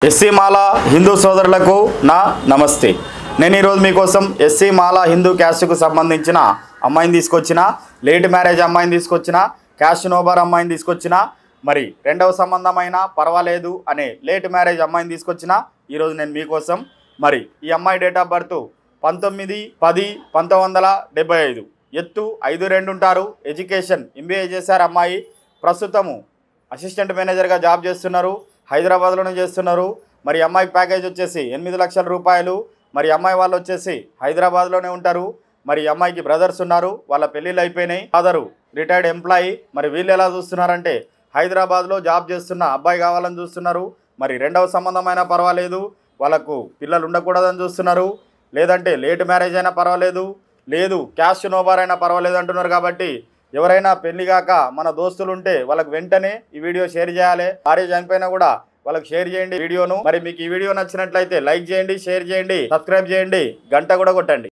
SC మాల హిందూ సోదరులకు నా నమస్తే। నేను ఈరోజు మీకోసం ఎస్సీ మాల హిందూ క్యాస్ట్కు సంబంధించిన అమ్మాయిని తీసుకొచ్చిన, లేట్ మ్యారేజ్ అమ్మాయిని తీసుకొచ్చిన, క్యాస్ట్ నోబార్ అమ్మాయిని తీసుకొచ్చిన, మరి రెండవ సంబంధమైన పర్వాలేదు అనే లేట్ మ్యారేజ్ అమ్మాయిని తీసుకొచ్చిన ఈరోజు నేను మీకోసం। మరి ఈ అమ్మాయి డేట్ ఆఫ్ బర్త్ 19/10/1975, ఎత్తు 5'2" ఉంటారు, ఎడ్యుకేషన్ MBA చేశారు అమ్మాయి। ప్రస్తుతము అసిస్టెంట్ మేనేజర్గా జాబ్ చేస్తున్నారు, హైదరాబాద్లోనే చేస్తున్నారు। మరి అమ్మాయి ప్యాకేజ్ వచ్చేసి 8 లక్షల రూపాయలు। మరి అమ్మాయి వాళ్ళు వచ్చేసి హైదరాబాద్లోనే ఉంటారు। మరి అమ్మాయికి బ్రదర్స్ ఉన్నారు, వాళ్ళ పెళ్ళిళ్ళు అయిపోయినాయి, ఫాదరు రిటైర్డ్ ఎంప్లాయీ। మరి వీళ్ళు ఎలా చూస్తున్నారంటే హైదరాబాద్లో జాబ్ చేస్తున్న అబ్బాయి కావాలని చూస్తున్నారు। మరి రెండవ సంబంధమైనా పర్వాలేదు, వాళ్ళకు పిల్లలు ఉండకూడదని చూస్తున్నారు, లేదంటే లేట్ మ్యారేజ్ అయినా పర్వాలేదు, లేదు క్యాస్ట్ నోబార్ అయినా పర్వాలేదు అంటున్నారు। కాబట్టి ఎవరైనా పెళ్లి కాక మన దోస్తులు ఉంటే వాళ్ళకి వెంటనే ఈ వీడియో షేర్ చేయాలి। భార్య చనిపోయినా కూడా వాళ్ళకి షేర్ చేయండి వీడియోను। మరి మీకు ఈ వీడియో నచ్చినట్లయితే లైక్ చేయండి, షేర్ చేయండి, సబ్స్క్రైబ్ చేయండి, గంట కూడా కొట్టండి।